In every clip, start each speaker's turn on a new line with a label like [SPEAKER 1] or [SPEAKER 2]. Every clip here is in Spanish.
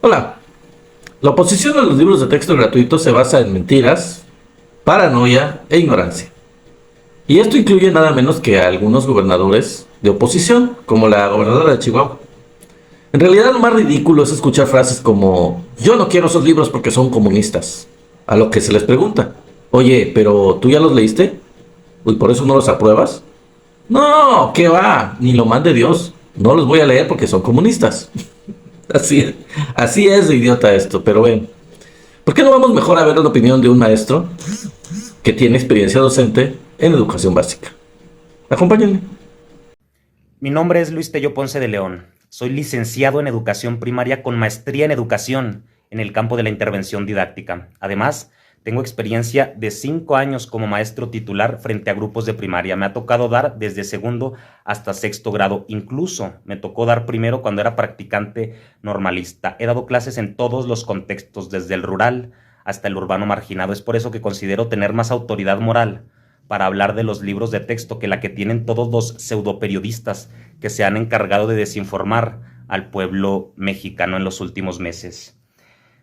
[SPEAKER 1] Hola, la oposición a los libros de texto gratuitos se basa en mentiras, paranoia e ignorancia. Y esto incluye nada menos que a algunos gobernadores de oposición, como la gobernadora de Chihuahua. En realidad lo más ridículo es escuchar frases como yo no quiero esos libros porque son comunistas. A lo que se les pregunta, oye, pero ¿tú ya los leíste? ¿Y por eso no los apruebas? No, ¿qué va? Ni lo mande Dios. No los voy a leer porque son comunistas. Así, así es de idiota esto, pero bueno. ¿Por qué no vamos mejor a ver la opinión de un maestro que tiene experiencia docente en educación básica? Acompáñenme.
[SPEAKER 2] Mi nombre es Luis Tello Ponce de León. Soy licenciado en educación primaria con maestría en educación en el campo de la intervención didáctica. Además, tengo experiencia de 5 años como maestro titular frente a grupos de primaria. Me ha tocado dar desde segundo hasta sexto grado. Incluso me tocó dar primero cuando era practicante normalista. He dado clases en todos los contextos, desde el rural hasta el urbano marginado. Es por eso que considero tener más autoridad moral para hablar de los libros de texto que la que tienen todos los pseudoperiodistas que se han encargado de desinformar al pueblo mexicano en los últimos meses.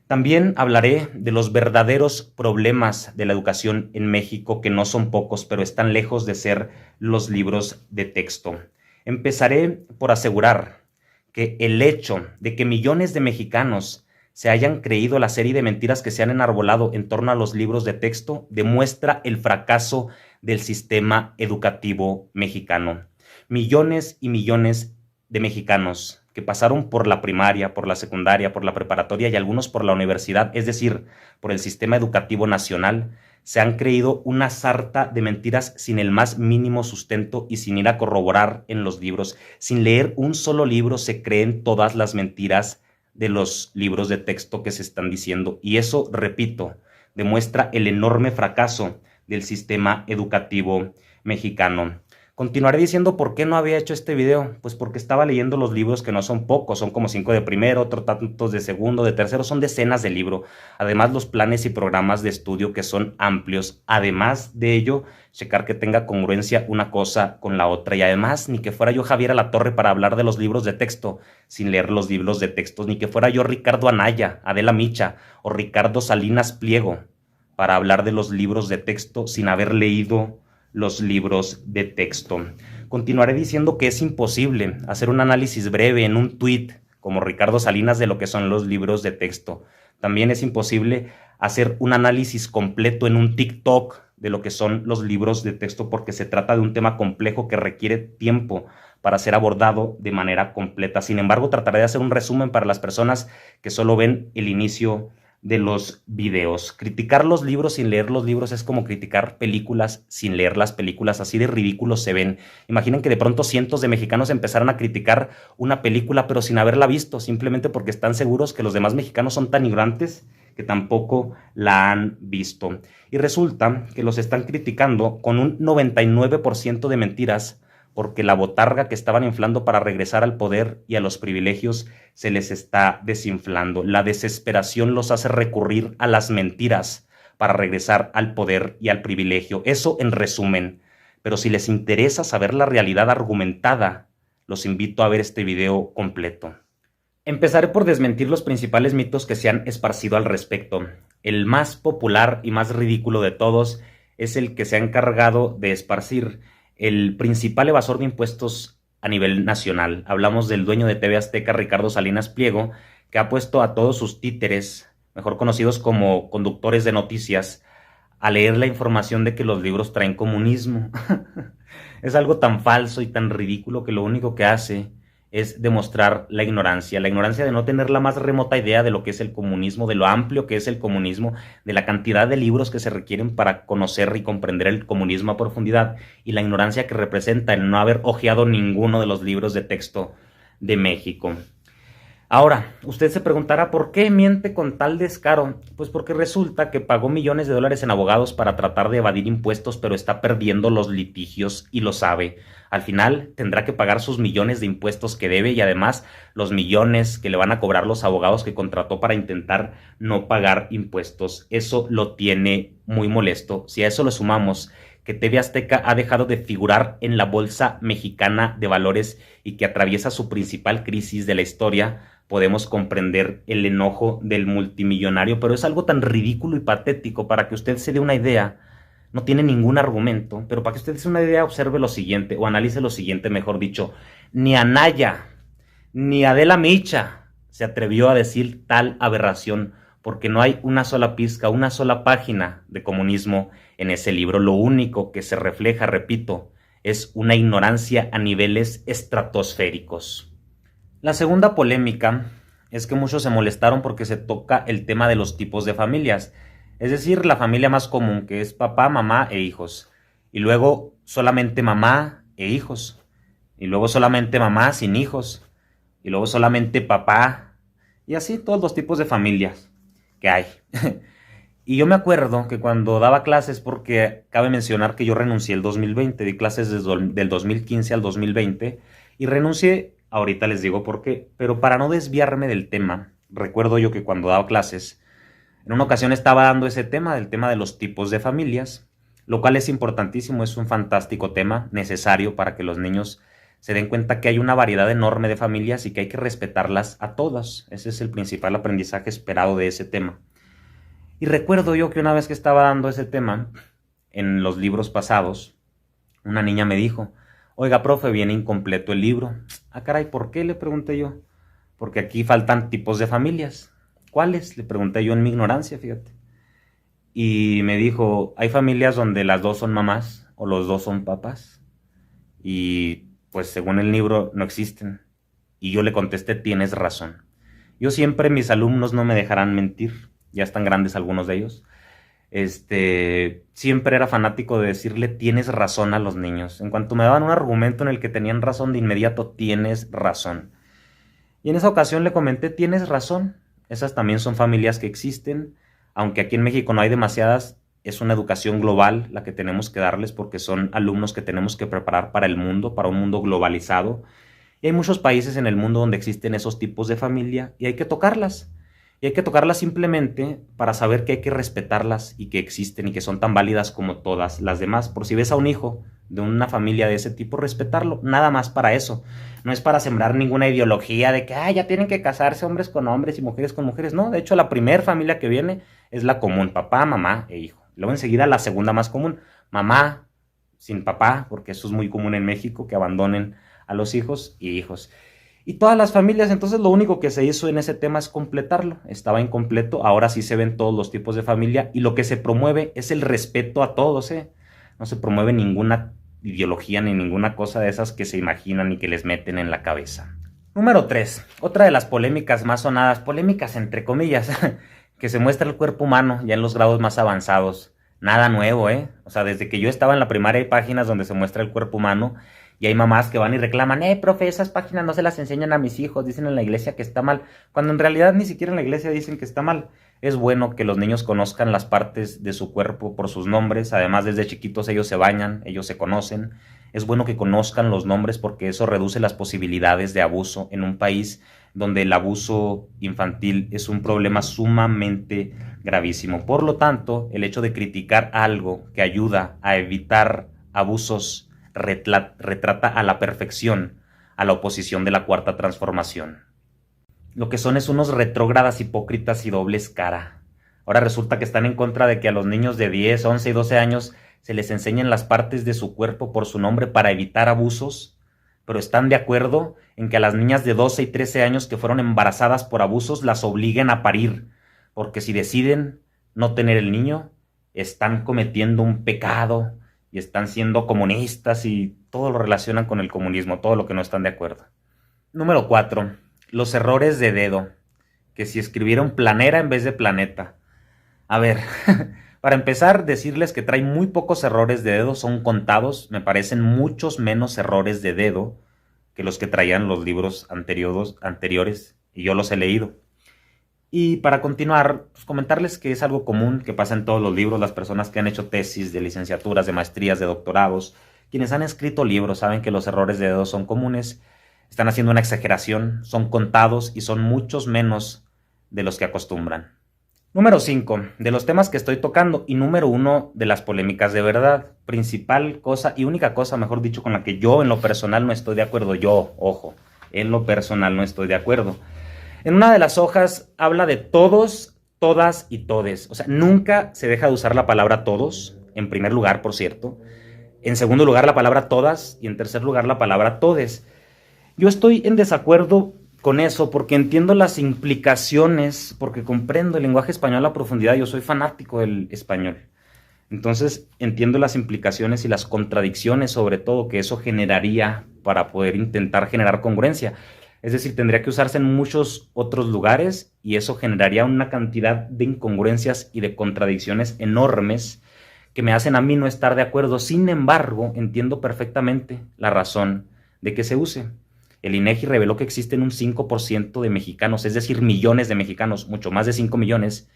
[SPEAKER 2] También hablaré de los verdaderos problemas de la educación en México, que no son pocos, pero están lejos de ser los libros de texto. Empezaré por asegurar que el hecho de que millones de mexicanos se hayan creído la serie de mentiras que se han enarbolado en torno a los libros de texto demuestra el fracaso del sistema educativo mexicano. Millones y millones de mexicanos que pasaron por la primaria, por la secundaria, por la preparatoria y algunos por la universidad, es decir, por el sistema educativo nacional, se han creído una sarta de mentiras sin el más mínimo sustento y sin ir a corroborar en los libros. Sin leer un solo libro se creen todas las mentiras de los libros de texto que se están diciendo. Y eso, repito, demuestra el enorme fracaso del sistema educativo mexicano. Continuaré diciendo por qué no había hecho este video, pues porque estaba leyendo los libros, que no son pocos, son como 5 de primero, otros tantos de segundo, de tercero, son decenas de libros. Además, los planes y programas de estudio que son amplios. Además de ello, checar que tenga congruencia una cosa con la otra. Y además, ni que fuera yo Javier Alatorre para hablar de los libros de texto, sin leer los libros de textos, ni que fuera yo Ricardo Anaya, Adela Micha o Ricardo Salinas Pliego para hablar de los libros de texto sin haber leído los libros de texto. Continuaré diciendo que es imposible hacer un análisis breve en un tweet como Ricardo Salinas de lo que son los libros de texto. También es imposible hacer un análisis completo en un TikTok de lo que son los libros de texto, porque se trata de un tema complejo que requiere tiempo para ser abordado de manera completa. Sin embargo, trataré de hacer un resumen para las personas que solo ven el inicio de los videos. Criticar los libros sin leer los libros es como criticar películas sin leer las películas. Así de ridículos se ven. Imaginen que de pronto cientos de mexicanos empezaran a criticar una película pero sin haberla visto, simplemente porque están seguros que los demás mexicanos son tan ignorantes que tampoco la han visto. Y resulta que los están criticando con un 99% de mentiras, porque la botarga que estaban inflando para regresar al poder y a los privilegios se les está desinflando. La desesperación los hace recurrir a las mentiras para regresar al poder y al privilegio. Eso en resumen. Pero si les interesa saber la realidad argumentada, los invito a ver este video completo. Empezaré por desmentir los principales mitos que se han esparcido al respecto. El más popular y más ridículo de todos es el que se ha encargado de esparcir el principal evasor de impuestos a nivel nacional. Hablamos del dueño de TV Azteca, Ricardo Salinas Pliego, que ha puesto a todos sus títeres, mejor conocidos como conductores de noticias, a leer la información de que los libros traen comunismo. Es algo tan falso y tan ridículo que lo único que hace es demostrar la ignorancia de no tener la más remota idea de lo que es el comunismo, de lo amplio que es el comunismo, de la cantidad de libros que se requieren para conocer y comprender el comunismo a profundidad, y la ignorancia que representa el no haber hojeado ninguno de los libros de texto de México. Ahora, usted se preguntará ¿por qué miente con tal descaro? Pues porque resulta que pagó millones de dólares en abogados para tratar de evadir impuestos, pero está perdiendo los litigios y lo sabe. Al final tendrá que pagar sus millones de impuestos que debe, y además los millones que le van a cobrar los abogados que contrató para intentar no pagar impuestos. Eso lo tiene muy molesto. Si a eso le sumamos que TV Azteca ha dejado de figurar en la Bolsa Mexicana de Valores y que atraviesa su principal crisis de la historia, podemos comprender el enojo del multimillonario, pero es algo tan ridículo y patético. Para que usted se dé una idea, no tiene ningún argumento, pero para que usted se dé una idea, observe lo siguiente, o analice lo siguiente, mejor dicho. Ni Anaya, ni Adela Micha se atrevió a decir tal aberración, porque no hay una sola pizca, una sola página de comunismo en ese libro. Lo único que se refleja, repito, es una ignorancia a niveles estratosféricos. La segunda polémica es que muchos se molestaron porque se toca el tema de los tipos de familias, es decir, la familia más común, que es papá, mamá e hijos, y luego solamente mamá e hijos, y luego solamente mamá sin hijos, y luego solamente papá, y así todos los tipos de familias que hay. Y yo me acuerdo que cuando daba clases, porque cabe mencionar que yo renuncié el 2020, di clases del 2015 al 2020, y renuncié, ahorita les digo por qué, pero para no desviarme del tema, recuerdo yo que cuando daba clases, en una ocasión estaba dando ese tema, el tema de los tipos de familias, lo cual es importantísimo, es un fantástico tema, necesario para que los niños se den cuenta que hay una variedad enorme de familias y que hay que respetarlas a todas. Ese es el principal aprendizaje esperado de ese tema. Y recuerdo yo que una vez que estaba dando ese tema, en los libros pasados, una niña me dijo, oiga, profe, viene incompleto el libro. Ah, caray, ¿por qué? Le pregunté yo. Porque aquí faltan tipos de familias. ¿Cuáles? Le pregunté yo en mi ignorancia, fíjate. Y me dijo, hay familias donde las dos son mamás o los dos son papás. Y pues según el libro no existen. Y yo le contesté, tienes razón. Yo siempre, mis alumnos no me dejarán mentir, ya están grandes algunos de ellos. Siempre era fanático de decirle tienes razón a los niños. En cuanto me daban un argumento en el que tenían razón, de inmediato tienes razón. Y en esa ocasión le comenté, tienes razón. Esas también son familias que existen, aunque aquí en México no hay demasiadas. Es una educación global la que tenemos que darles porque son alumnos que tenemos que preparar para el mundo, para un mundo globalizado. Y hay muchos países en el mundo donde existen esos tipos de familia y hay que tocarlas. Y hay que tocarlas simplemente para saber que hay que respetarlas y que existen y que son tan válidas como todas las demás. Por si ves a un hijo de una familia de ese tipo, respetarlo, nada más para eso. No es para sembrar ninguna ideología de que ya tienen que casarse hombres con hombres y mujeres con mujeres. No, de hecho la primera familia que viene es la común, papá, mamá e hijo. Luego enseguida la segunda más común, mamá sin papá, porque eso es muy común en México, que abandonen a los hijos y hijos. Y todas las familias, entonces lo único que se hizo en ese tema es completarlo. Estaba incompleto, ahora sí se ven todos los tipos de familia y lo que se promueve es el respeto a todos, ¿eh? No se promueve ninguna ideología ni ninguna cosa de esas que se imaginan y que les meten en la cabeza. Número 3. Otra de las polémicas más sonadas, polémicas entre comillas, que se muestra el cuerpo humano ya en los grados más avanzados. Nada nuevo, ¿eh? O sea, desde que yo estaba en la primaria hay páginas donde se muestra el cuerpo humano. Y hay mamás que van y reclaman, profe, esas páginas no se las enseñan a mis hijos, dicen en la iglesia que está mal, cuando en realidad ni siquiera en la iglesia dicen que está mal. Es bueno que los niños conozcan las partes de su cuerpo por sus nombres, además desde chiquitos ellos se bañan, ellos se conocen. Es bueno que conozcan los nombres porque eso reduce las posibilidades de abuso en un país donde el abuso infantil es un problema sumamente gravísimo. Por lo tanto, el hecho de criticar algo que ayuda a evitar abusos retrata a la perfección a la oposición de la Cuarta Transformación. Lo que son es unos retrógradas hipócritas y dobles cara. Ahora resulta que están en contra de que a los niños de 10, 11 y 12 años se les enseñen las partes de su cuerpo por su nombre para evitar abusos, pero están de acuerdo en que a las niñas de 12 y 13 años que fueron embarazadas por abusos las obliguen a parir, porque si deciden no tener el niño, están cometiendo un pecado y están siendo comunistas y todo lo relacionan con el comunismo, todo lo que no están de acuerdo. Número 4. Los errores de dedo. Que si escribieron planera en vez de planeta. A ver, para empezar, decirles que trae muy pocos errores de dedo, son contados, me parecen muchos menos errores de dedo que los que traían los libros anteriores y yo los he leído. Y para continuar, pues comentarles que es algo común que pasa en todos los libros. Las personas que han hecho tesis de licenciaturas, de maestrías, de doctorados, quienes han escrito libros saben que los errores de dedo son comunes. Están haciendo una exageración, son contados y son muchos menos de los que acostumbran. Número 5, de los temas que estoy tocando y número 1 de las polémicas de verdad. Principal cosa y única cosa, mejor dicho, con la que yo en lo personal no estoy de acuerdo. Yo, ojo, en lo personal no estoy de acuerdo. En una de las hojas habla de todos, todas y todes. O sea, nunca se deja de usar la palabra todos, en primer lugar, por cierto. En segundo lugar, la palabra todas y en tercer lugar, la palabra todes. Yo estoy en desacuerdo con eso porque entiendo las implicaciones, porque comprendo el lenguaje español a profundidad. Yo soy fanático del español. Entonces entiendo las implicaciones y las contradicciones sobre todo que eso generaría para poder intentar generar congruencia. Es decir, tendría que usarse en muchos otros lugares y eso generaría una cantidad de incongruencias y de contradicciones enormes que me hacen a mí no estar de acuerdo. Sin embargo, entiendo perfectamente la razón de que se use. El INEGI reveló que existen un 5% de mexicanos, es decir, millones de mexicanos, mucho más de 5 millones,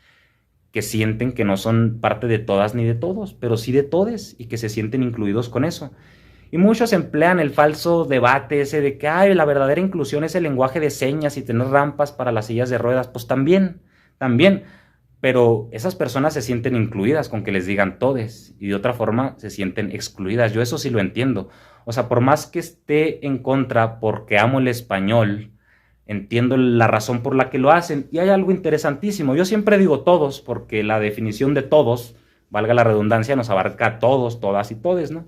[SPEAKER 2] que sienten que no son parte de todas ni de todos, pero sí de todes y que se sienten incluidos con eso. Y muchos emplean el falso debate ese de que ay, la verdadera inclusión es el lenguaje de señas y tener rampas para las sillas de ruedas. Pues también, pero esas personas se sienten incluidas con que les digan todes y de otra forma se sienten excluidas. Yo eso sí lo entiendo. O sea, por más que esté en contra porque amo el español, entiendo la razón por la que lo hacen. Y hay algo interesantísimo. Yo siempre digo todos porque la definición de todos, valga la redundancia, nos abarca a todos, todas y todes, ¿no?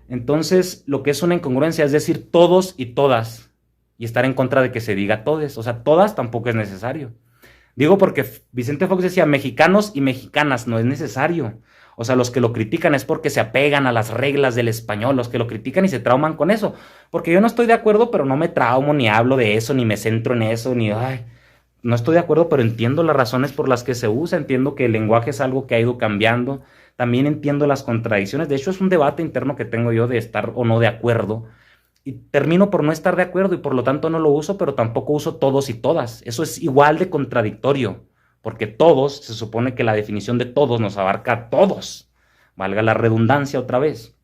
[SPEAKER 2] Entonces, lo que es una incongruencia es decir todos y todas y estar en contra de que se diga todes. O sea, todas tampoco es necesario. Digo porque Vicente Fox decía mexicanos y mexicanas, no es necesario. O sea, los que lo critican es porque se apegan a las reglas del español, los que lo critican y se trauman con eso. Porque yo no estoy de acuerdo, pero no me traumo, ni hablo de eso, ni me centro en eso, ni... Ay, no estoy de acuerdo, pero entiendo las razones por las que se usa, entiendo que el lenguaje es algo que ha ido cambiando, también entiendo las contradicciones. De hecho, es un debate interno que tengo yo de estar o no de acuerdo. Y termino por no estar de acuerdo y por lo tanto no lo uso, pero tampoco uso todos y todas. Eso es igual de contradictorio, porque todos, se supone que la definición de todos nos abarca a todos, valga la redundancia otra vez.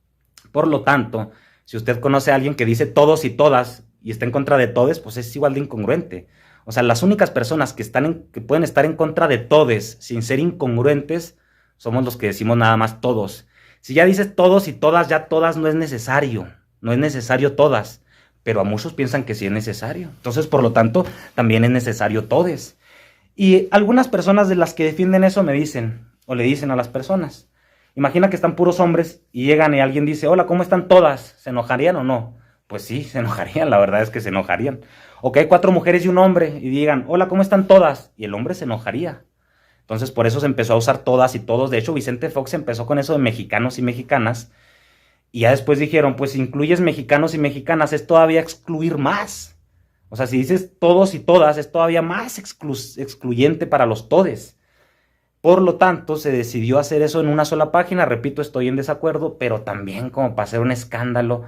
[SPEAKER 2] Por lo tanto, si usted conoce a alguien que dice todos y todas y está en contra de todes, pues es igual de incongruente. O sea, las únicas personas que pueden estar en contra de todes sin ser incongruentes somos los que decimos nada más todos. Si ya dices todos y todas, ya todas no es necesario. No es necesario todas, pero a muchos piensan que sí es necesario. Entonces, por lo tanto, también es necesario todes. Y algunas personas de las que defienden eso me dicen, o le dicen a las personas, imagina que están puros hombres y llegan y alguien dice, hola, ¿cómo están todas? ¿Se enojarían o no? Pues sí, se enojarían, la verdad es que se enojarían. O que hay 4 mujeres y un hombre y digan, hola, ¿cómo están todas? Y el hombre se enojaría. Entonces, por eso se empezó a usar todas y todos. De hecho, Vicente Fox empezó con eso de mexicanos y mexicanas. Y ya después dijeron, pues si incluyes mexicanos y mexicanas, es todavía excluir más. O sea, si dices todos y todas, es todavía más excluyente para los todes. Por lo tanto, se decidió hacer eso en una sola página. Repito, estoy en desacuerdo, pero también como para hacer un escándalo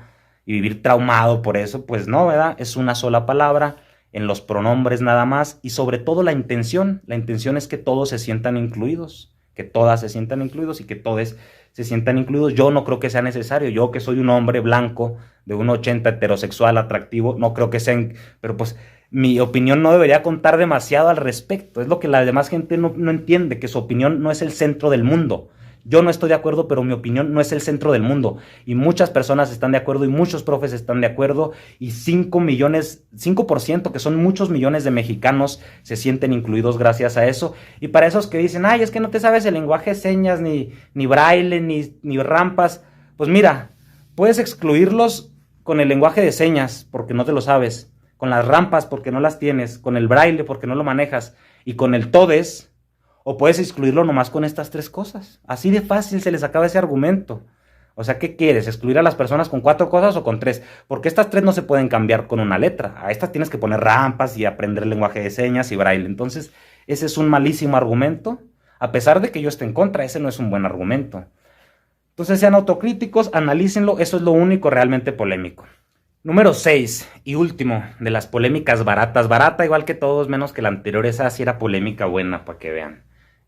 [SPEAKER 2] y vivir traumado por eso, pues no, ¿verdad? Es una sola palabra, en los pronombres nada más, y sobre todo la intención. La intención es que todos se sientan incluidos, que todas se sientan incluidos y que todos se sientan incluidos. Yo no creo que sea necesario. Yo que soy un hombre blanco de 1,80 heterosexual atractivo, no creo que sea, pero pues mi opinión no debería contar demasiado al respecto. Es lo que la demás gente no entiende, que su opinión no es el centro del mundo. Yo no estoy de acuerdo, pero mi opinión no es el centro del mundo. Y muchas personas están de acuerdo y muchos profes están de acuerdo. Y 5 millones, 5%, que son muchos millones de mexicanos, se sienten incluidos gracias a eso. Y para esos que dicen, ay, es que no te sabes el lenguaje de señas, ni braille, ni rampas. Pues mira, puedes excluirlos con el lenguaje de señas, porque no te lo sabes. Con las rampas, porque no las tienes. Con el braille, porque no lo manejas. Y con el todes, o puedes excluirlo nomás con estas 3 cosas. Así de fácil se les acaba ese argumento. O sea, ¿qué quieres? ¿Excluir a las personas con 4 cosas o con 3? Porque estas 3 no se pueden cambiar con una letra. A estas tienes que poner rampas y aprender el lenguaje de señas y braille. Entonces, ese es un malísimo argumento. A pesar de que yo esté en contra, ese no es un buen argumento. Entonces, sean autocríticos, analícenlo. Eso es lo único realmente polémico. Número 6 y último de las polémicas baratas. Barata igual que todos, menos que la anterior. Esa sí era polémica buena, para que vean.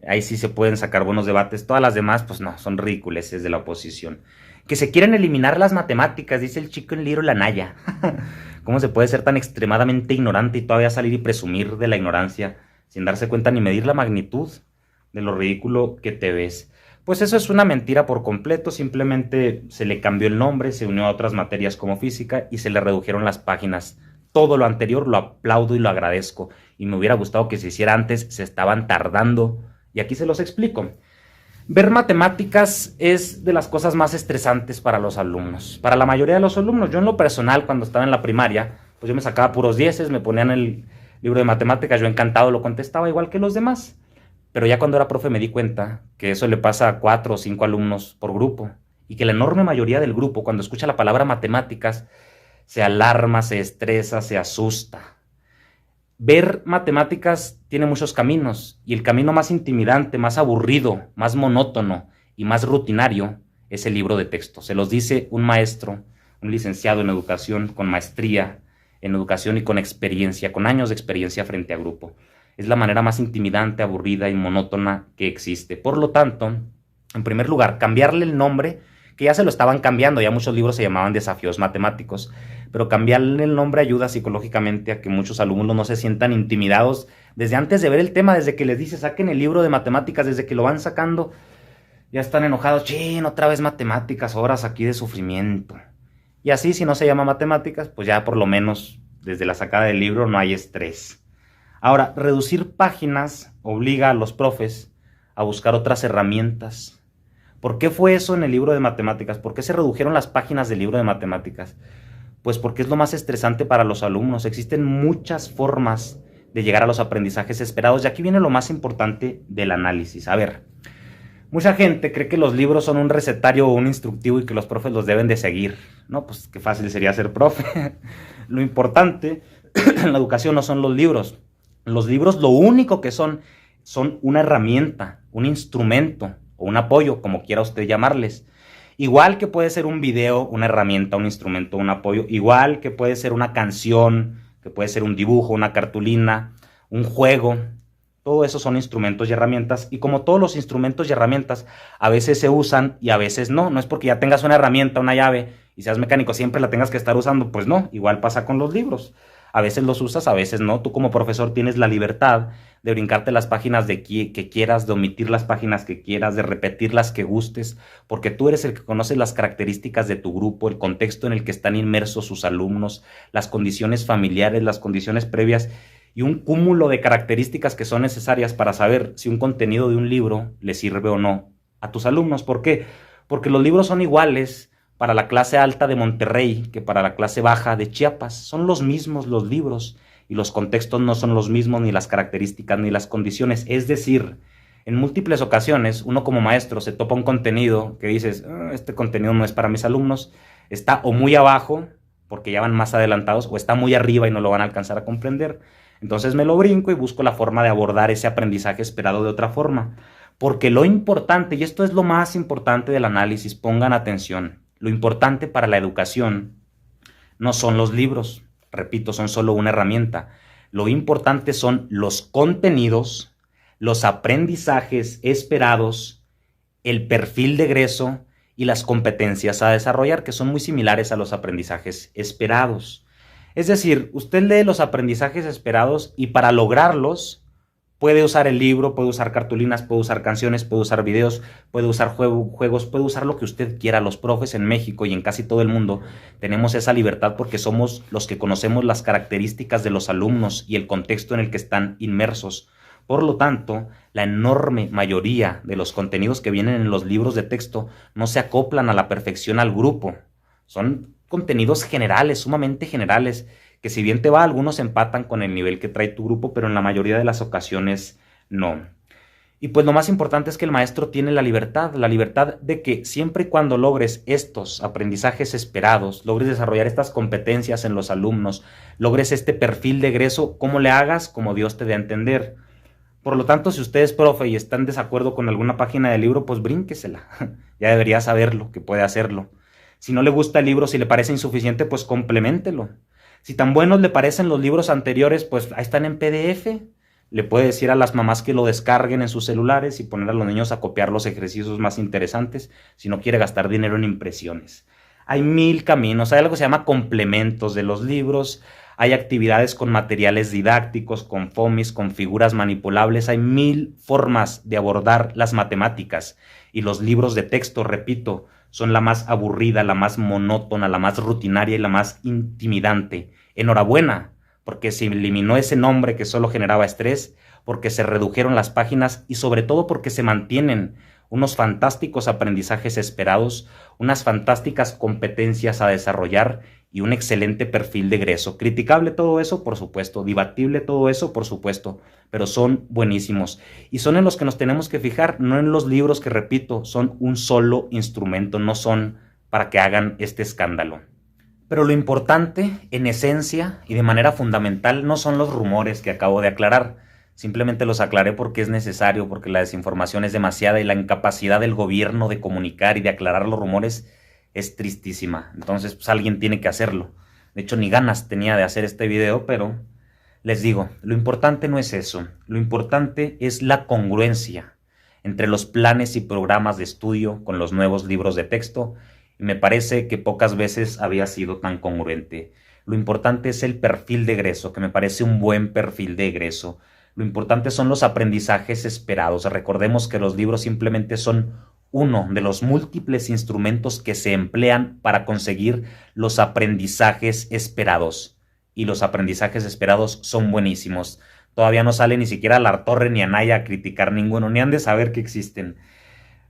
[SPEAKER 2] Ahí sí se pueden sacar buenos debates. Todas las demás, pues no, son ridículas de la oposición. Que se quieren eliminar las matemáticas, dice el chico en Little Anaya. ¿Cómo se puede ser tan extremadamente ignorante y todavía salir y presumir de la ignorancia sin darse cuenta ni medir la magnitud de lo ridículo que te ves? Pues eso es una mentira por completo. Simplemente se le cambió el nombre, se unió a otras materias como física y se le redujeron las páginas. todo lo anterior lo aplaudo y lo agradezco. Y me hubiera gustado que se hiciera antes, se estaban tardando. Y aquí se los explico. Ver matemáticas es de las cosas más estresantes para los alumnos. Para la mayoría de los alumnos, yo en lo personal, cuando estaba en la primaria, pues yo me sacaba puros dieces, me ponían el libro de matemáticas, yo encantado lo contestaba igual que los demás. Pero ya cuando era profe me di cuenta que eso le pasa a 4 o 5 alumnos por grupo y que la enorme mayoría del grupo, cuando escucha la palabra matemáticas, se alarma, se estresa, se asusta. Ver matemáticas tiene muchos caminos y el camino más intimidante, más aburrido, más monótono y más rutinario es el libro de texto. Se los dice un maestro, un licenciado en educación con maestría en educación y con experiencia, con años de experiencia frente a grupo. Es la manera más intimidante, aburrida y monótona que existe. Por lo tanto, en primer lugar, cambiarle el nombre, que ya se lo estaban cambiando, ya muchos libros se llamaban desafíos matemáticos, pero cambiarle el nombre ayuda psicológicamente a que muchos alumnos no se sientan intimidados desde antes de ver el tema, desde que les dice saquen el libro de matemáticas, desde que lo van sacando, ya están enojados, chin, otra vez matemáticas, horas aquí de sufrimiento. Y así, si no se llama matemáticas, pues ya por lo menos desde la sacada del libro no hay estrés. Ahora, reducir páginas obliga a los profes a buscar otras herramientas. ¿Por qué fue eso en el libro de matemáticas? ¿Por qué se redujeron las páginas del libro de matemáticas? Pues porque es lo más estresante para los alumnos. Existen muchas formas de llegar a los aprendizajes esperados. Y aquí viene lo más importante del análisis. A ver, mucha gente cree que los libros son un recetario o un instructivo y que los profes los deben de seguir. No, pues qué fácil sería ser profe. Lo importante en la educación no son los libros. Los libros lo único que son una herramienta, un instrumento o un apoyo, como quiera usted llamarles. Igual que puede ser un video, una herramienta, un instrumento, un apoyo. Igual que puede ser una canción, que puede ser un dibujo, una cartulina, un juego. Todo eso son instrumentos y herramientas. Y como todos los instrumentos y herramientas, a veces se usan y a veces no. No es porque ya tengas una herramienta, una llave, y seas mecánico, siempre la tengas que estar usando. Pues no, igual pasa con los libros. A veces los usas, a veces no. Tú como profesor tienes la libertad de brincarte las páginas que quieras, de omitir las páginas que quieras, de repetir las que gustes, porque tú eres el que conoce las características de tu grupo, el contexto en el que están inmersos sus alumnos, las condiciones familiares, las condiciones previas y un cúmulo de características que son necesarias para saber si un contenido de un libro le sirve o no a tus alumnos. ¿Por qué? Porque los libros son iguales para la clase alta de Monterrey que para la clase baja de Chiapas. Son los mismos los libros y los contextos no son los mismos, ni las características, ni las condiciones. Es decir, en múltiples ocasiones uno como maestro se topa un contenido que dices, este contenido no es para mis alumnos, está o muy abajo porque ya van más adelantados o está muy arriba y no lo van a alcanzar a comprender. Entonces me lo brinco y busco la forma de abordar ese aprendizaje esperado de otra forma. Porque lo importante, y esto es lo más importante del análisis, pongan atención, lo importante para la educación no son los libros, repito, son solo una herramienta. Lo importante son los contenidos, los aprendizajes esperados, el perfil de egreso y las competencias a desarrollar, que son muy similares a los aprendizajes esperados. Es decir, usted lee los aprendizajes esperados y para lograrlos puede usar el libro, puede usar cartulinas, puede usar canciones, puede usar videos, puede usar juegos, puede usar lo que usted quiera. Los profes en México y en casi todo el mundo tenemos esa libertad porque somos los que conocemos las características de los alumnos y el contexto en el que están inmersos. Por lo tanto, la enorme mayoría de los contenidos que vienen en los libros de texto no se acoplan a la perfección al grupo. Son contenidos generales, sumamente generales, que si bien te va, algunos empatan con el nivel que trae tu grupo, pero en la mayoría de las ocasiones no. Y pues lo más importante es que el maestro tiene la libertad de que siempre y cuando logres estos aprendizajes esperados, logres desarrollar estas competencias en los alumnos, logres este perfil de egreso, como le hagas, como Dios te dé a entender. Por lo tanto, si usted es profe y está en desacuerdo con alguna página del libro, pues brínquesela. Ya debería saberlo, que puede hacerlo. Si no le gusta el libro, si le parece insuficiente, pues compleméntelo. Si tan buenos le parecen los libros anteriores, pues ahí están en PDF. Le puede decir a las mamás que lo descarguen en sus celulares y poner a los niños a copiar los ejercicios más interesantes si no quiere gastar dinero en impresiones. Hay 1000 caminos. Hay algo que se llama complementos de los libros. Hay actividades con materiales didácticos, con FOMIS, con figuras manipulables. Hay 1000 formas de abordar las matemáticas. Y los libros de texto, repito, son la más aburrida, la más monótona, la más rutinaria y la más intimidante. Enhorabuena, porque se eliminó ese nombre que solo generaba estrés, porque se redujeron las páginas y sobre todo porque se mantienen unos fantásticos aprendizajes esperados, unas fantásticas competencias a desarrollar y un excelente perfil de egreso. Criticable todo eso, por supuesto, debatible todo eso, por supuesto, pero son buenísimos. Y son en los que nos tenemos que fijar, no en los libros que, repito, son un solo instrumento, no son para que hagan este escándalo. Pero lo importante, en esencia y de manera fundamental, no son los rumores que acabo de aclarar. Simplemente los aclaré porque es necesario, porque la desinformación es demasiada y la incapacidad del gobierno de comunicar y de aclarar los rumores es tristísima. Entonces, pues alguien tiene que hacerlo. De hecho, ni ganas tenía de hacer este video, pero les digo, lo importante no es eso. Lo importante es la congruencia entre los planes y programas de estudio con los nuevos libros de texto, y me parece que pocas veces había sido tan congruente. Lo importante es el perfil de egreso, que me parece un buen perfil de egreso. Lo importante son los aprendizajes esperados. Recordemos que los libros simplemente son uno de los múltiples instrumentos que se emplean para conseguir los aprendizajes esperados. Y los aprendizajes esperados son buenísimos. Todavía no sale ni siquiera Lartorre ni Anaya a criticar ninguno, ni han de saber que existen.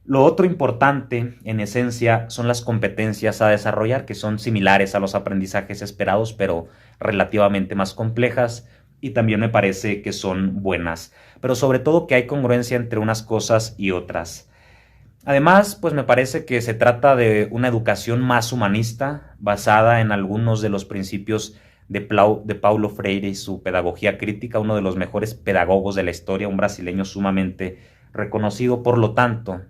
[SPEAKER 2] Lo otro importante, en esencia, son las competencias a desarrollar, que son similares a los aprendizajes esperados, pero relativamente más complejas, y también me parece que son buenas, pero sobre todo que hay congruencia entre unas cosas y otras. Además, pues me parece que se trata de una educación más humanista, basada en algunos de los principios de Paulo Freire y su pedagogía crítica, uno de los mejores pedagogos de la historia, un brasileño sumamente reconocido. Por lo tanto,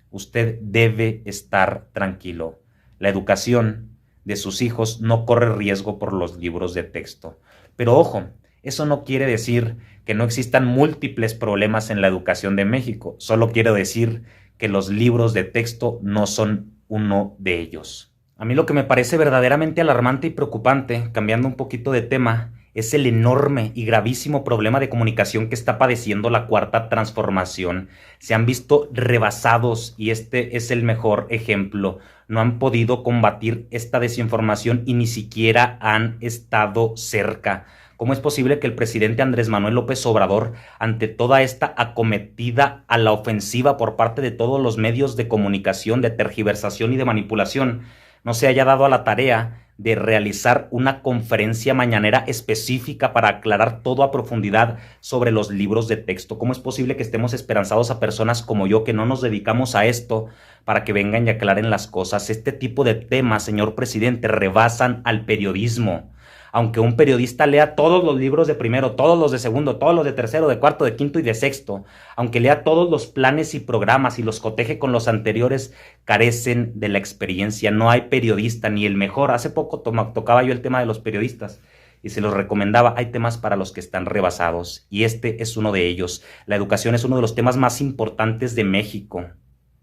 [SPEAKER 2] usted debe estar tranquilo. La educación de sus hijos no corre riesgo por los libros de texto. Pero ojo, eso no quiere decir que no existan múltiples problemas en la educación de México. Solo quiero decir que los libros de texto no son uno de ellos. A mí lo que me parece verdaderamente alarmante y preocupante, cambiando un poquito de tema, es el enorme y gravísimo problema de comunicación que está padeciendo la Cuarta Transformación. Se han visto rebasados y este es el mejor ejemplo. No han podido combatir esta desinformación y ni siquiera han estado cerca. ¿Cómo es posible que el presidente Andrés Manuel López Obrador, ante toda esta acometida a la ofensiva por parte de todos los medios de comunicación, de tergiversación y de manipulación, no se haya dado a la tarea de realizar una conferencia mañanera específica para aclarar todo a profundidad sobre los libros de texto? ¿Cómo es posible que estemos esperanzados a personas como yo que no nos dedicamos a esto para que vengan y aclaren las cosas? Este tipo de temas, señor presidente, rebasan al periodismo. Aunque un periodista lea todos los libros de primero, todos los de segundo, todos los de tercero, de cuarto, de quinto y de sexto, aunque lea todos los planes y programas y los coteje con los anteriores, carecen de la experiencia. No hay periodista, ni el mejor. Hace poco tocaba yo el tema de los periodistas y se los recomendaba. Hay temas para los que están rebasados y este es uno de ellos. La educación es uno de los temas más importantes de México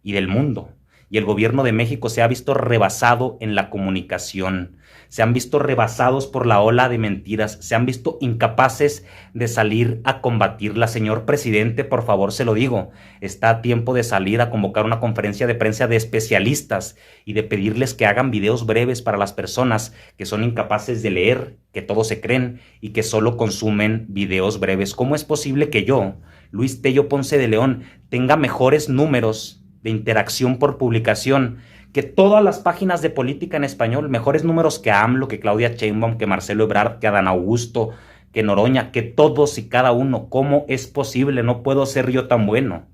[SPEAKER 2] y del mundo. Y el gobierno de México se ha visto rebasado en la comunicación. Se han visto rebasados por la ola de mentiras. Se han visto incapaces de salir a combatirla. Señor presidente, por favor, se lo digo. Está a tiempo de salir a convocar una conferencia de prensa de especialistas y de pedirles que hagan videos breves para las personas que son incapaces de leer, que todo se creen y que solo consumen videos breves. ¿Cómo es posible que yo, Luis Tello Ponce de León, tenga mejores números de interacción por publicación que todas las páginas de política en español, mejores números que AMLO, que Claudia Sheinbaum, que Marcelo Ebrard, que Adán Augusto, que Noroña, que todos y cada uno? ¿Cómo es posible? No puedo ser yo tan bueno.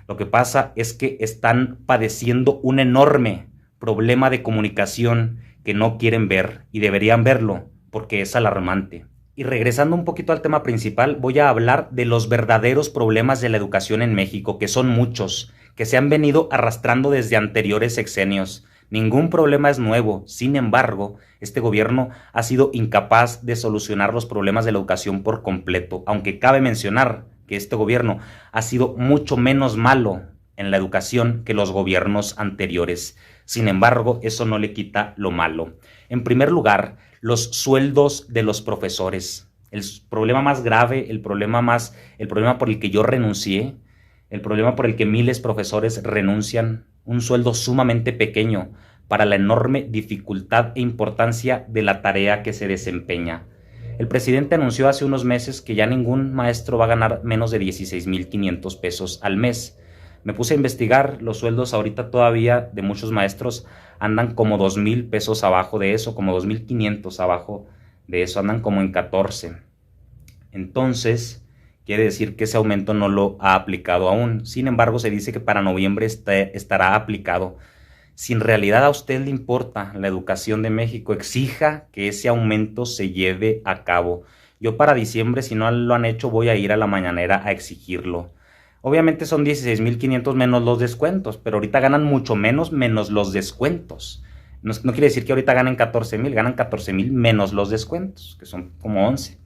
[SPEAKER 2] Lo que pasa es que están padeciendo un enorme problema de comunicación que no quieren ver y deberían verlo porque es alarmante. Y regresando un poquito al tema principal, voy a hablar de los verdaderos problemas de la educación en México, que son muchos, que se han venido arrastrando desde anteriores sexenios. Ningún problema es nuevo. Sin embargo, este gobierno ha sido incapaz de solucionar los problemas de la educación por completo, aunque cabe mencionar que este gobierno ha sido mucho menos malo en la educación que los gobiernos anteriores. Sin embargo, eso no le quita lo malo. En primer lugar, los sueldos de los profesores. El problema más grave, el problema por el que yo renuncié, el problema por el que miles de profesores renuncian, un sueldo sumamente pequeño para la enorme dificultad e importancia de la tarea que se desempeña. El presidente anunció hace unos meses que ya ningún maestro va a ganar menos de 16,500 pesos al mes. Me puse a investigar, los sueldos ahorita todavía de muchos maestros andan como 2,000 pesos abajo de eso, como 2,500 abajo de eso, andan como en 14. Entonces, quiere decir que ese aumento no lo ha aplicado aún. Sin embargo, se dice que para noviembre estará aplicado. Si en realidad a usted le importa la educación de México, exija que ese aumento se lleve a cabo. Yo para diciembre, si no lo han hecho, voy a ir a la mañanera a exigirlo. Obviamente son 16,500 menos los descuentos, pero ahorita ganan mucho menos los descuentos. No quiere decir que ahorita ganen 14,000, ganan 14,000 menos los descuentos, que son como 11.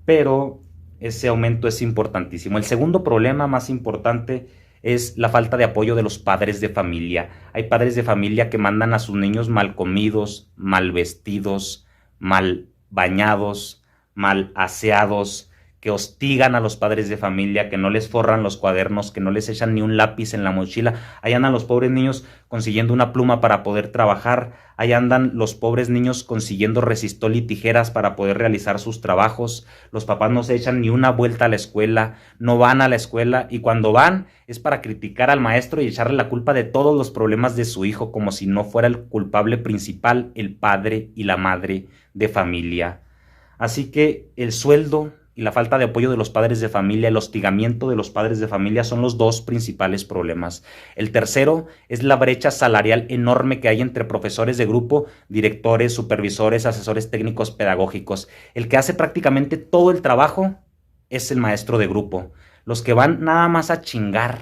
[SPEAKER 2] Pero ese aumento es importantísimo. El segundo problema más importante es la falta de apoyo de los padres de familia. Hay padres de familia que mandan a sus niños mal comidos, mal vestidos, mal bañados, mal aseados, que hostigan a los padres de familia, que no les forran los cuadernos, que no les echan ni un lápiz en la mochila. Ahí andan los pobres niños consiguiendo una pluma para poder trabajar. Ahí andan los pobres niños consiguiendo resistol y tijeras para poder realizar sus trabajos. Los papás no se echan ni una vuelta a la escuela, no van a la escuela, y cuando van es para criticar al maestro y echarle la culpa de todos los problemas de su hijo, como si no fuera el culpable principal el padre y la madre de familia. Así que el sueldo y la falta de apoyo de los padres de familia, el hostigamiento de los padres de familia son los dos principales problemas. El tercero es la brecha salarial enorme que hay entre profesores de grupo, directores, supervisores, asesores técnicos pedagógicos. El que hace prácticamente todo el trabajo es el maestro de grupo. Los que van nada más a chingar,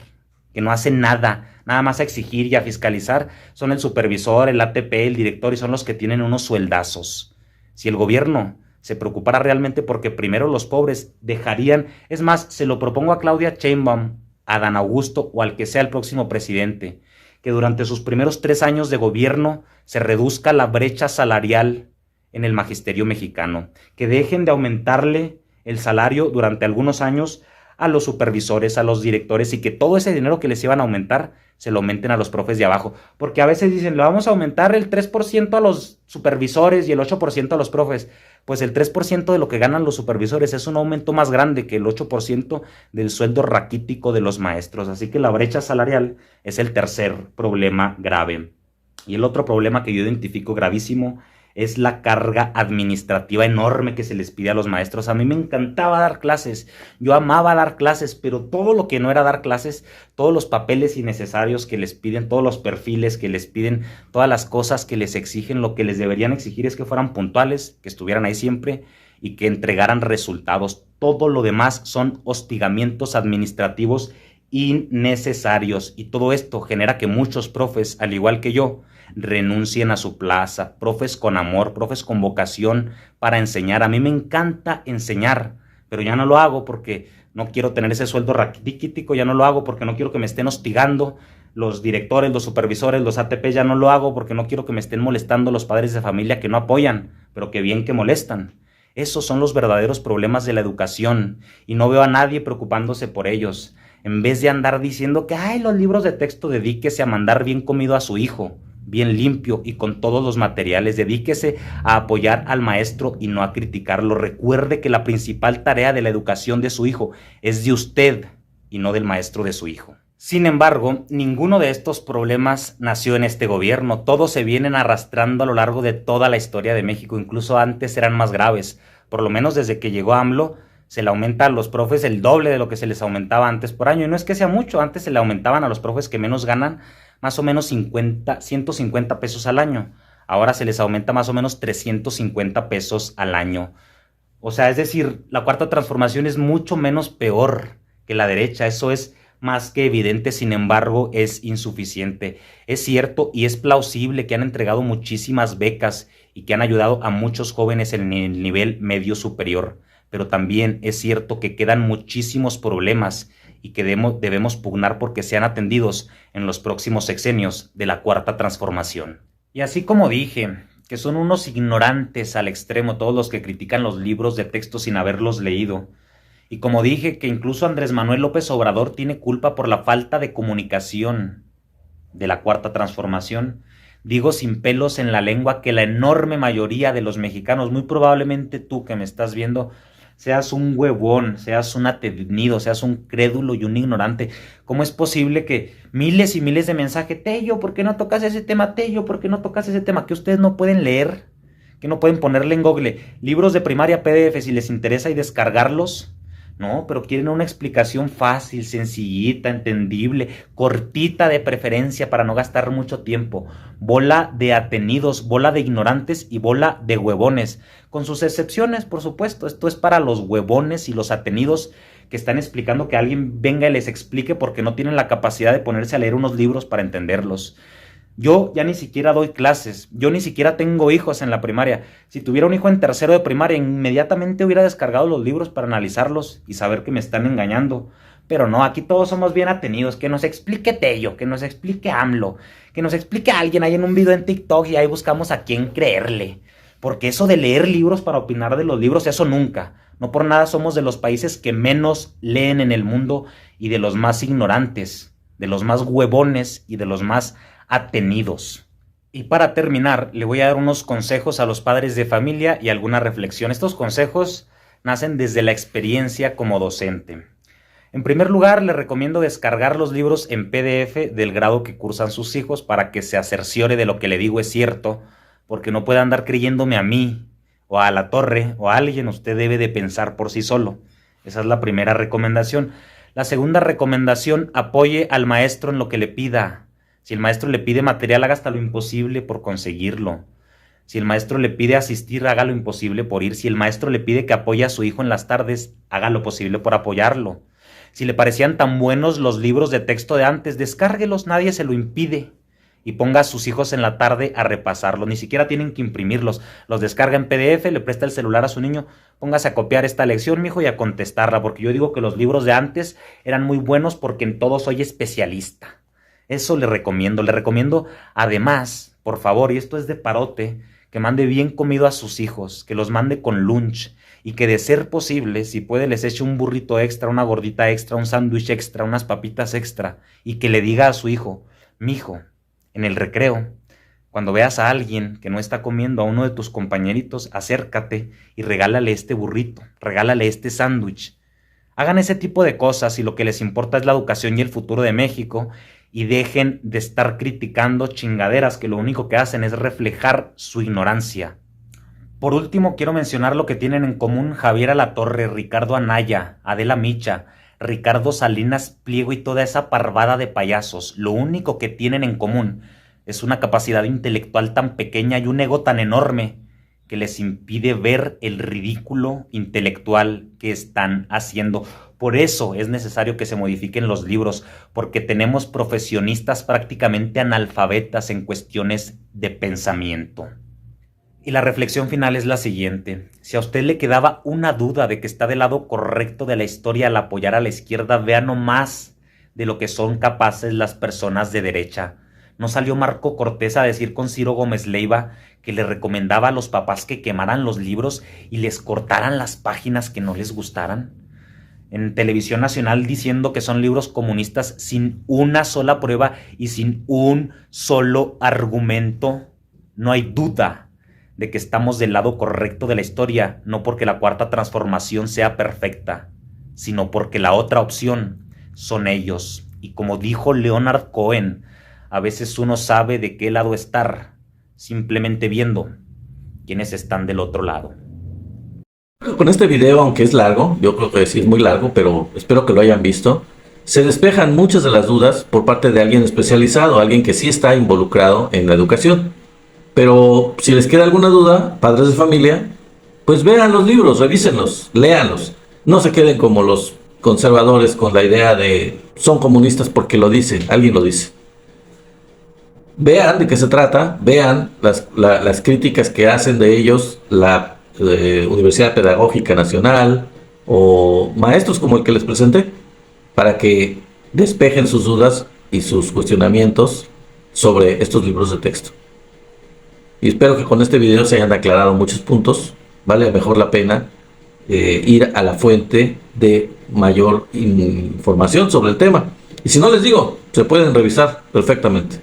[SPEAKER 2] que no hacen nada, nada más a exigir y a fiscalizar, son el supervisor, el ATP, el director, y son los que tienen unos sueldazos. Si el gobierno se preocupara realmente porque primero los pobres dejarían, es más, se lo propongo a Claudia Sheinbaum, a Adán Augusto o al que sea el próximo presidente, que durante sus primeros 3 años de gobierno se reduzca la brecha salarial en el magisterio mexicano, que dejen de aumentarle el salario durante algunos años a los supervisores, a los directores, y que todo ese dinero que les iban a aumentar se lo aumenten a los profes de abajo, porque a veces dicen, le vamos a aumentar el 3% a los supervisores y el 8% a los profes. Pues el 3% de lo que ganan los supervisores es un aumento más grande que el 8% del sueldo raquítico de los maestros. Así que la brecha salarial es el tercer problema grave. Y el otro problema que yo identifico gravísimo es la carga administrativa enorme que se les pide a los maestros. A mí me encantaba dar clases, yo amaba dar clases, pero todo lo que no era dar clases, todos los papeles innecesarios que les piden, todos los perfiles que les piden, todas las cosas que les exigen, lo que les deberían exigir es que fueran puntuales, que estuvieran ahí siempre y que entregaran resultados. Todo lo demás son hostigamientos administrativos innecesarios, y todo esto genera que muchos profes, al igual que yo, renuncien a su plaza, profes con amor, profes con vocación para enseñar. A mí me encanta enseñar, pero ya no lo hago porque no quiero tener ese sueldo raquítico, ya no lo hago porque no quiero que me estén hostigando los directores, los supervisores, los ATP, ya no lo hago porque no quiero que me estén molestando los padres de familia que no apoyan, pero que bien que molestan. Esos son los verdaderos problemas de la educación y no veo a nadie preocupándose por ellos. En vez de andar diciendo que ay, los libros de texto, dedíquese a mandar bien comido a su hijo, bien limpio y con todos los materiales. Dedíquese a apoyar al maestro y no a criticarlo. Recuerde que la principal tarea de la educación de su hijo es de usted y no del maestro de su hijo. Sin embargo, ninguno de estos problemas nació en este gobierno. Todos se vienen arrastrando a lo largo de toda la historia de México. Incluso antes eran más graves. Por lo menos desde que llegó AMLO, se le aumenta a los profes el doble de lo que se les aumentaba antes por año. Y no es que sea mucho, antes se le aumentaban a los profes que menos ganan más o menos 150 pesos al año. Ahora se les aumenta más o menos 350 pesos al año. O sea, es decir, la cuarta transformación es mucho menos peor que la derecha. Eso es más que evidente, sin embargo, es insuficiente. Es cierto y es plausible que han entregado muchísimas becas y que han ayudado a muchos jóvenes en el nivel medio superior. Pero también es cierto que quedan muchísimos problemas y que debemos pugnar porque sean atendidos en los próximos sexenios de la cuarta transformación. Y así como dije, que son unos ignorantes al extremo todos los que critican los libros de texto sin haberlos leído, y como dije que incluso Andrés Manuel López Obrador tiene culpa por la falta de comunicación de la cuarta transformación, Digo sin pelos en la lengua que la enorme mayoría de los mexicanos, muy probablemente tú que me estás viendo, seas un huevón, seas un atenido, seas un crédulo y un ignorante. ¿Cómo es posible que miles y miles de mensajes, Tello, ¿por qué no tocas ese tema? Tello, ¿por qué no tocas ese tema? Que ustedes no pueden leer, que no pueden ponerle en Google libros de primaria PDF si les interesa y descargarlos. No, pero quieren una explicación fácil, sencillita, entendible, cortita de preferencia para no gastar mucho tiempo. Bola de atenidos, bola de ignorantes y bola de huevones. Con sus excepciones, por supuesto. Esto es para los huevones y los atenidos que están explicando que alguien venga y les explique porque no tienen la capacidad de ponerse a leer unos libros para entenderlos. Yo ya ni siquiera doy clases, yo ni siquiera tengo hijos en la primaria. Si tuviera un hijo en tercero de primaria, inmediatamente hubiera descargado los libros para analizarlos y saber que me están engañando. Pero no, aquí todos somos bien atenidos. Que nos explique Tello, que nos explique AMLO, que nos explique alguien ahí en un video en TikTok y ahí buscamos a quién creerle. Porque eso de leer libros para opinar de los libros, eso nunca. No por nada somos de los países que menos leen en el mundo y de los más ignorantes, de los más huevones y de los más atenidos. Y para terminar, le voy a dar unos consejos a los padres de familia y alguna reflexión. Estos consejos nacen desde la experiencia como docente. En primer lugar, le recomiendo descargar los libros en PDF del grado que cursan sus hijos para que se cerciore de lo que le digo es cierto, porque no puede andar creyéndome a mí o a la torre o a alguien. Usted debe de pensar por sí solo. Esa es la primera recomendación. La segunda recomendación, apoye al maestro en lo que le pida. Si el maestro le pide material, haga hasta lo imposible por conseguirlo. Si el maestro le pide asistir, haga lo imposible por ir. Si el maestro le pide que apoye a su hijo en las tardes, haga lo posible por apoyarlo. Si le parecían tan buenos los libros de texto de antes, descárguelos, nadie se lo impide. Y ponga a sus hijos en la tarde a repasarlos. Ni siquiera tienen que imprimirlos. Los descarga en PDF, le presta el celular a su niño. Póngase a copiar esta lección, mijo, y a contestarla. Porque yo digo que los libros de antes eran muy buenos porque en todo soy especialista. Eso le recomiendo además, por favor, y esto es de parote, que mande bien comido a sus hijos, que los mande con lunch y que de ser posible, si puede, les eche un burrito extra, una gordita extra, un sándwich extra, unas papitas extra y que le diga a su hijo, mijo, en el recreo, cuando veas a alguien que no está comiendo, a uno de tus compañeritos, acércate y regálale este burrito, regálale este sándwich. Hagan ese tipo de cosas y lo que les importa es la educación y el futuro de México. Y dejen de estar criticando chingaderas que lo único que hacen es reflejar su ignorancia. Por último, quiero mencionar lo que tienen en común Javier Alatorre, Ricardo Anaya, Adela Micha, Ricardo Salinas Pliego y toda esa parvada de payasos. Lo único que tienen en común es una capacidad intelectual tan pequeña y un ego tan enorme que les impide ver el ridículo intelectual que están haciendo. Por eso es necesario que se modifiquen los libros, porque tenemos profesionistas prácticamente analfabetas en cuestiones de pensamiento. Y la reflexión final es la siguiente. Si a usted le quedaba una duda de que está del lado correcto de la historia al apoyar a la izquierda, vea nomás de lo que son capaces las personas de derecha. ¿No salió Marco Cortés a decir con Ciro Gómez Leiva que le recomendaba a los papás que quemaran los libros y les cortaran las páginas que no les gustaran? En Televisión Nacional diciendo que son libros comunistas sin una sola prueba y sin un solo argumento. No hay duda de que estamos del lado correcto de la historia, no porque la Cuarta Transformación sea perfecta, sino porque la otra opción son ellos. Y como dijo Leonard Cohen, a veces uno sabe de qué lado estar, simplemente viendo quiénes están del otro lado.
[SPEAKER 1] Con este video, aunque es largo, yo creo que sí es muy largo, pero espero que lo hayan visto, se despejan muchas de las dudas por parte de alguien especializado, alguien que sí está involucrado en la educación. Pero si les queda alguna duda, padres de familia, pues vean los libros, revísenlos, léanlos. No se queden como los conservadores con la idea de son comunistas porque lo dicen, alguien lo dice. Vean de qué se trata, vean las críticas que hacen de ellos la Universidad Pedagógica Nacional o maestros como el que les presenté, para que despejen sus dudas y sus cuestionamientos sobre estos libros de texto. Y espero que con este video se hayan aclarado muchos puntos. Vale mejor la pena ir a la fuente de mayor información sobre el tema. Y si no les digo, se pueden revisar perfectamente.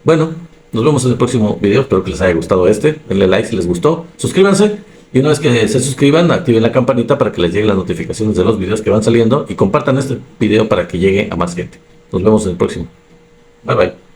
[SPEAKER 1] Bueno, Nos vemos en el próximo video. Espero que les haya gustado denle like si les gustó, suscríbanse y una vez que se suscriban activen la campanita para que les lleguen las notificaciones de los videos que van saliendo y compartan este video para que llegue a más gente. Nos vemos en el próximo. Bye bye.